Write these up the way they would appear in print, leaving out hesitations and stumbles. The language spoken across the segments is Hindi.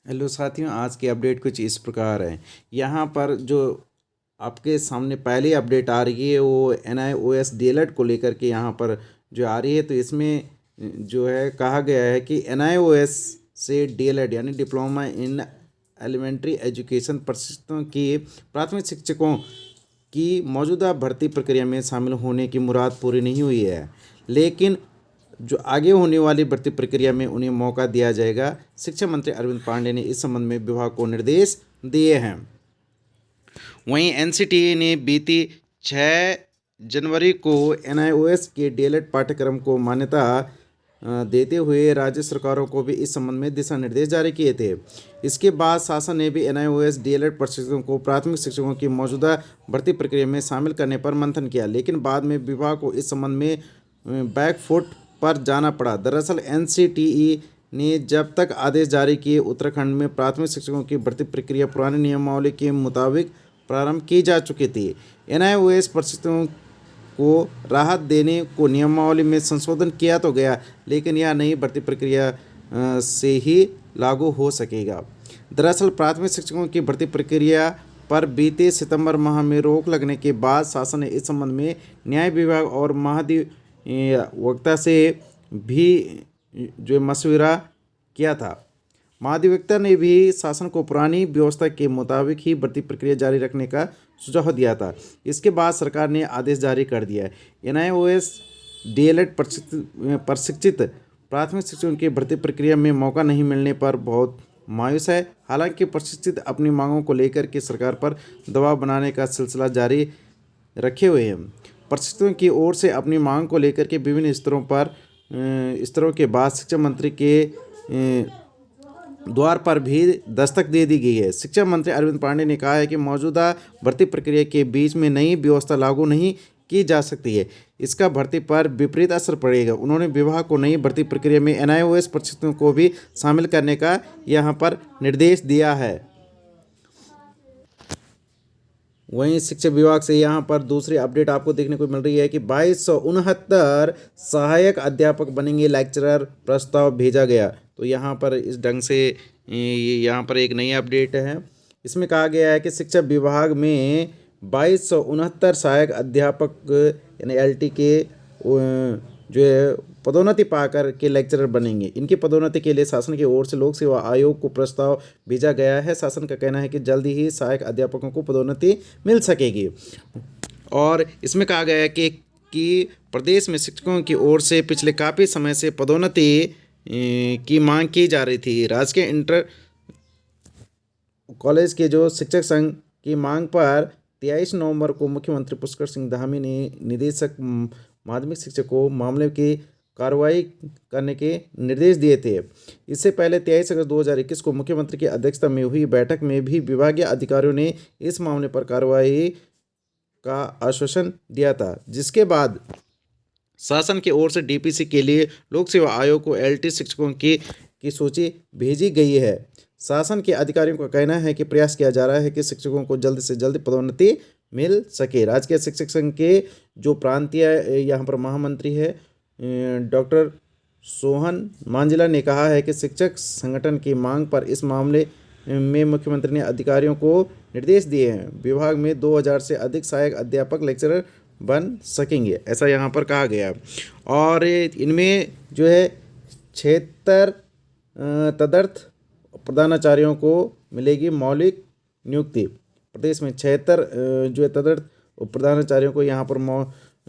हेलो साथियों, आज की अपडेट कुछ इस प्रकार है। यहाँ पर जो आपके सामने पहली अपडेट आ रही है वो NIOS DLED को लेकर के यहाँ पर जो आ रही है। तो इसमें जो है कहा गया है कि NIOS से DLED यानी डिप्लोमा इन एलिमेंट्री एजुकेशन प्रशिक्षण की प्राथमिक शिक्षकों की मौजूदा भर्ती प्रक्रिया में शामिल होने की मुराद पूरी नहीं हुई है, लेकिन जो आगे होने वाली भर्ती प्रक्रिया में उन्हें मौका दिया जाएगा। शिक्षा मंत्री अरविंद पांडे ने इस संबंध में विभाग को निर्देश दिए हैं। वहीं NCTA ने बीती 6 जनवरी को NIOS के DLED पाठ्यक्रम को मान्यता देते हुए राज्य सरकारों को भी इस संबंध में दिशा निर्देश जारी किए थे। इसके बाद शासन ने भी NIOS DLED प्रशिक्षकों को प्राथमिक शिक्षकों की मौजूदा भर्ती प्रक्रिया में शामिल करने पर मंथन किया, लेकिन बाद में विभाग को इस संबंध में बैकफुट पर जाना पड़ा। दरअसल NCTE ने जब तक आदेश जारी किए, उत्तराखंड में प्राथमिक शिक्षकों की भर्ती प्रक्रिया पुरानी नियमावली के मुताबिक प्रारंभ की जा चुकी थी। NIOS प्रशिक्षकों को राहत देने को नियमावली में संशोधन किया तो गया, लेकिन यह नई भर्ती प्रक्रिया से ही लागू हो सकेगा। दरअसल प्राथमिक शिक्षकों की भर्ती प्रक्रिया पर बीते सितंबर माह में रोक लगने के बाद शासन ने इस संबंध में न्याय विभाग और महाधिवक्ता से भी जो मशविरा किया था। महाधिवक्ता ने भी शासन को पुरानी व्यवस्था के मुताबिक ही भर्ती प्रक्रिया जारी रखने का सुझाव दिया था। इसके बाद सरकार ने आदेश जारी कर दिया है। NIOS DLED प्रशिक्षित प्राथमिक शिक्षकों की भर्ती प्रक्रिया में मौका नहीं मिलने पर बहुत मायूस है। हालांकि प्रशिक्षित अपनी मांगों को लेकर के सरकार पर दबाव बनाने का सिलसिला जारी रखे हुए हैं। प्रशिक्षकों की ओर से अपनी मांग को लेकर के विभिन्न स्तरों के बाद शिक्षा मंत्री के द्वार पर भी दस्तक दे दी गई है। शिक्षा मंत्री अरविंद पांडे ने कहा है कि मौजूदा भर्ती प्रक्रिया के बीच में नई व्यवस्था लागू नहीं की जा सकती है, इसका भर्ती पर विपरीत असर पड़ेगा। उन्होंने विभाग को नई भर्ती प्रक्रिया में NIOS प्रशिक्षकों को भी शामिल करने का यहाँ पर निर्देश दिया है। वहीं शिक्षा विभाग से यहाँ पर दूसरी अपडेट आपको देखने को मिल रही है कि 2269 सहायक अध्यापक बनेंगे लेक्चरर, प्रस्ताव भेजा गया। तो यहाँ पर इस ढंग से यहाँ पर एक नई अपडेट है। इसमें कहा गया है कि शिक्षा विभाग में 2269 सहायक अध्यापक यानी LT के जो है पदोन्नति पाकर के लेक्चरर बनेंगे। इनकी पदोन्नति के लिए शासन की ओर से लोक सेवा आयोग को प्रस्ताव भेजा गया है। शासन का कहना है कि जल्दी ही सहायक अध्यापकों को पदोन्नति मिल सकेगी। और इसमें कहा गया है कि प्रदेश में शिक्षकों की ओर से पिछले काफ़ी समय से पदोन्नति की मांग की जा रही थी। राजकीय इंटर कॉलेज के जो शिक्षक संघ की मांग पर 23 नवंबर को मुख्यमंत्री पुष्कर सिंह धामी ने निदेशक माध्यमिक शिक्षक को मामले की कार्रवाई करने के निर्देश दिए थे। इससे पहले 23 अगस्त 2021 को मुख्यमंत्री की अध्यक्षता में हुई बैठक में भी विभागीय अधिकारियों ने इस मामले पर कार्रवाई का आश्वासन दिया था, जिसके बाद शासन की ओर से DPC के लिए लोक सेवा आयोग को LT शिक्षकों की सूची भेजी गई है। शासन के अधिकारियों का कहना है कि प्रयास किया जा रहा है कि शिक्षकों को जल्द से जल्द पदोन्नति मिल सके। राजकीय शिक्षक संघ के जो प्रांतीय यहाँ पर महामंत्री है डॉक्टर सोहन मांझला ने कहा है कि शिक्षक संगठन की मांग पर इस मामले में मुख्यमंत्री ने अधिकारियों को निर्देश दिए हैं। विभाग में 2000 से अधिक सहायक अध्यापक लेक्चरर बन सकेंगे, ऐसा यहाँ पर कहा गया। और इनमें जो है 76 तदर्थ प्रधानाचार्यों को मिलेगी मौलिक नियुक्ति। प्रदेश में 76 जो है तदर्थ प्रधानाचार्यों को यहाँ पर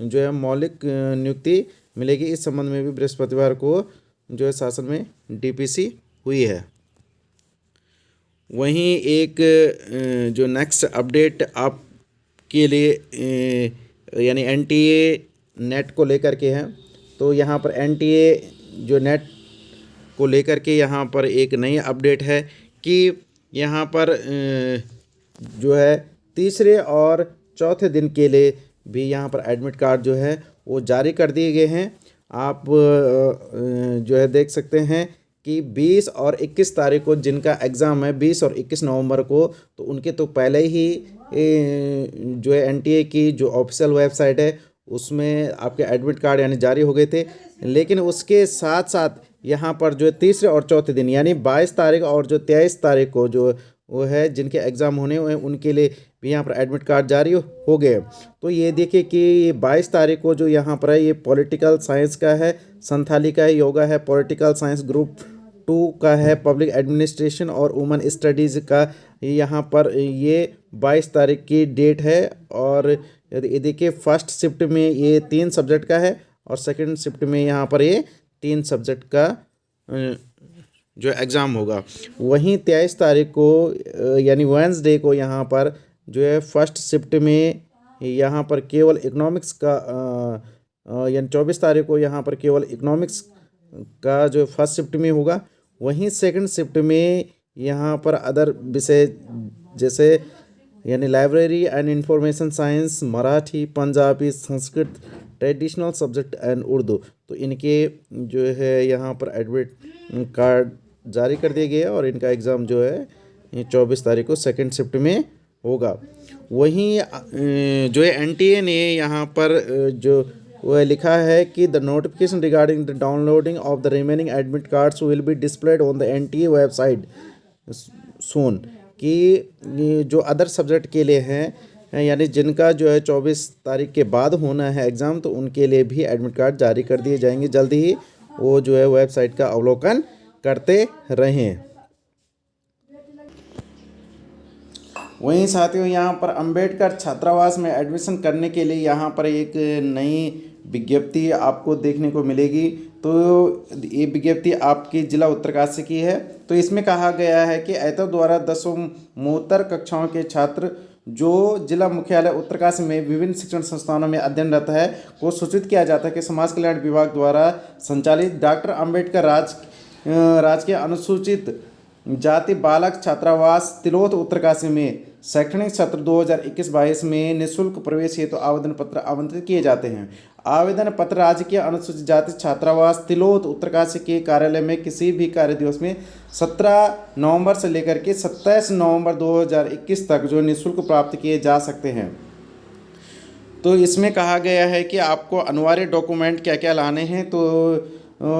जो है मौलिक नियुक्ति मिलेगी। इस संबंध में भी बृहस्पतिवार को जो है शासन में DPC हुई है। वहीं एक जो नेक्स्ट अपडेट आपके लिए यानी NTA नेट को लेकर के है। तो यहाँ पर NTA जो नेट को लेकर के यहाँ पर एक नई अपडेट है कि यहाँ पर जो है तीसरे और चौथे दिन के लिए भी यहाँ पर एडमिट कार्ड जो है वो जारी कर दिए गए हैं। आप जो है देख सकते हैं कि 20 और 21 तारीख को जिनका एग्ज़ाम है 20 और 21 नवंबर को, तो उनके तो पहले ही जो है NTA की जो ऑफिशियल वेबसाइट है उसमें आपके एडमिट कार्ड यानी जारी हो गए थे। लेकिन उसके साथ साथ यहाँ पर जो है तीसरे और चौथे दिन यानी 22 तारीख और जो 23 तारीख को जो वो है जिनके एग्ज़ाम होने हुए हैं उनके लिए भी यहाँ पर एडमिट कार्ड जारी हो गए। तो ये देखिए कि 22 तारीख को जो यहाँ पर है ये पॉलिटिकल साइंस का है, संथाली का है, योगा है, पॉलिटिकल साइंस ग्रुप 2 का है, पब्लिक एडमिनिस्ट्रेशन और वुमन स्टडीज़ का यहाँ पर ये 22 तारीख की डेट है। और ये देखिए फर्स्ट शिफ्ट में ये 3 सब्जेक्ट का है और सेकंड शिफ्ट में यहाँ पर ये 3 सब्जेक्ट का जो एग्ज़ाम होगा। वहीं 23 तारीख को यानी वेडनेसडे को यहाँ पर जो है फर्स्ट शिफ्ट में यहाँ पर केवल इकोनॉमिक्स का यानी 24 तारीख को यहाँ पर केवल इकोनॉमिक्स का जो फर्स्ट शिफ्ट में होगा। वहीं सेकंड शिफ्ट में यहाँ पर अदर विषय जैसे यानी library and information science, Marathi, Punjabi, Sanskrit, traditional subject and Urdu, तो इनके जो है यहाँ पर एडमिट कार्ड जारी कर दिए गए और इनका एग्ज़ाम जो है 24 तारीख को सेकंड शिफ्ट में होगा। वहीं जो है एनटीए ने यहाँ पर जो वह लिखा है कि the notification regarding the downloading of the remaining admit cards will be displayed on the NTA website soon, कि जो अदर सब्जेक्ट के लिए हैं यानी जिनका जो है 24 तारीख के बाद होना है एग्ज़ाम, तो उनके लिए भी एडमिट कार्ड जारी कर दिए जाएंगे जल्द ही। वो जो है वेबसाइट का अवलोकन करते रहें। वहीं साथियों यहाँ पर अंबेडकर छात्रावास में एडमिशन करने के लिए यहाँ पर एक नई विज्ञप्ति आपको देखने को मिलेगी। तो ये विज्ञप्ति आपकी जिला उत्तरकाशी की है। तो इसमें कहा गया है कि एतो द्वारा 10वीं कक्षाओं के छात्र जो जिला मुख्यालय उत्तरकाशी में विभिन्न शिक्षण संस्थानों में अध्ययनरत है को सूचित किया जाता है कि समाज कल्याण विभाग द्वारा संचालित डॉक्टर अंबेडकर राजकीय अनुसूचित जाति बालक छात्रावास तिलोथ उत्तरकाशी में शैक्षणिक सत्र 2021-22 में निःशुल्क प्रवेश हेतु आवेदन पत्र आमंत्रित किए जाते हैं। आवेदन पत्र राजकीय अनुसूचित जाति छात्रावास तिलोथ उत्तरकाशी के कार्यालय में किसी भी कार्य दिवस में 17 नवंबर से लेकर के 27 नवंबर 2021 तक जो निःशुल्क प्राप्त किए जा सकते हैं। तो इसमें कहा गया है कि आपको अनिवार्य डॉक्यूमेंट क्या क्या लाने हैं। तो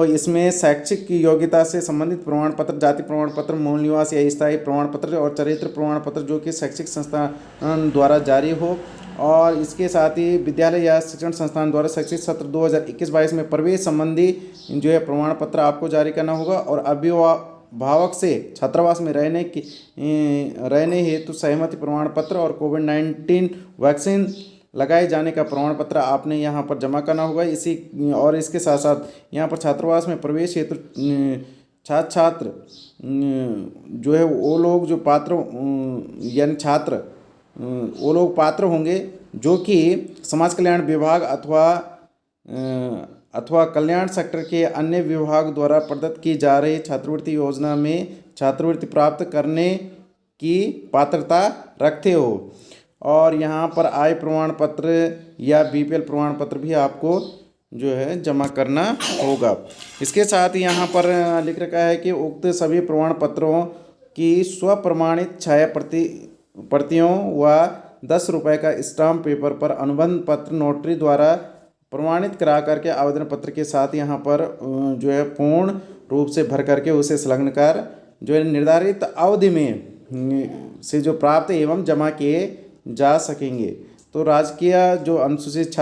इसमें शैक्षिक योग्यता से संबंधित प्रमाण पत्र, जाति प्रमाण पत्र, मूल निवास या स्थायी प्रमाण पत्र और चरित्र प्रमाण पत्र जो कि शैक्षिक संस्थान द्वारा जारी हो, और इसके साथ ही विद्यालय या शिक्षण संस्थान द्वारा शैक्षिक सत्र 2021-22 में प्रवेश संबंधी जो है प्रमाण पत्र आपको जारी करना होगा। और अभिभावक से छात्रावास में रहने हेतु सहमति प्रमाण पत्र और कोविड-19 वैक्सीन लगाए जाने का प्रमाण पत्र आपने यहाँ पर जमा करना होगा। इसके साथ साथ यहाँ पर छात्रावास में प्रवेश हेतु छात्र जो है वो लोग जो पात्र यानी छात्र वो लोग पात्र होंगे जो कि समाज कल्याण विभाग अथवा कल्याण सेक्टर के अन्य विभाग द्वारा प्रदत्त की जा रही छात्रवृत्ति योजना में छात्रवृत्ति प्राप्त करने की पात्रता रखते हो। और यहाँ पर आय प्रमाण पत्र या बीपीएल प्रमाण पत्र भी आपको जो है जमा करना होगा। इसके साथ ही यहाँ पर लिख रखा है कि उक्त सभी प्रमाण पत्रों की स्वप्रमाणित छाया प्रतियों व 10 रुपये का स्टाम्प पेपर पर अनुबंध पत्र नोटरी द्वारा प्रमाणित करा करके आवेदन पत्र के साथ यहाँ पर जो है पूर्ण रूप से भर करके उसे संलग्न कर जो है निर्धारित अवधि में से जो प्राप्त एवं जमा किए जा सकेंगे। तो राजकीय जो अनुसूचित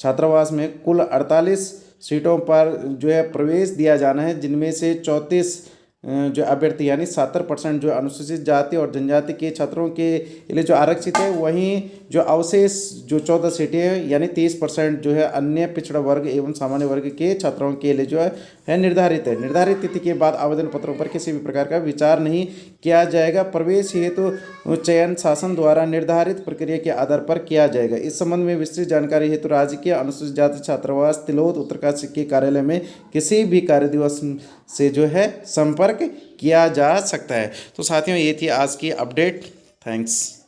छात्रावास में कुल 48 सीटों पर जो है प्रवेश दिया जाना है, जिनमें से 34 जो अभ्यर्थी यानी 70% जो अनुसूचित जाति और जनजाति के छात्रों के लिए जो आरक्षित है, वहीं जो अवशेष जो 14 सीटें हैं यानी 30% जो है अन्य पिछड़ा वर्ग एवं सामान्य वर्ग के छात्रों के लिए जो है निर्धारित है। निर्धारित तिथि के बाद आवेदन पत्रों पर किसी भी प्रकार का विचार नहीं किया जाएगा। प्रवेश हेतु चयन शासन द्वारा निर्धारित प्रक्रिया के आधार पर किया जाएगा। इस संबंध में विस्तृत जानकारी हेतु राजकीय अनुसूचित जाति छात्रावास तिलोथ उत्तरकाशी के कार्यालय में किसी भी कार्य दिवस से जो है संपर्क किया जा सकता है। तो साथियों ये थी आज की अपडेट। थैंक्स।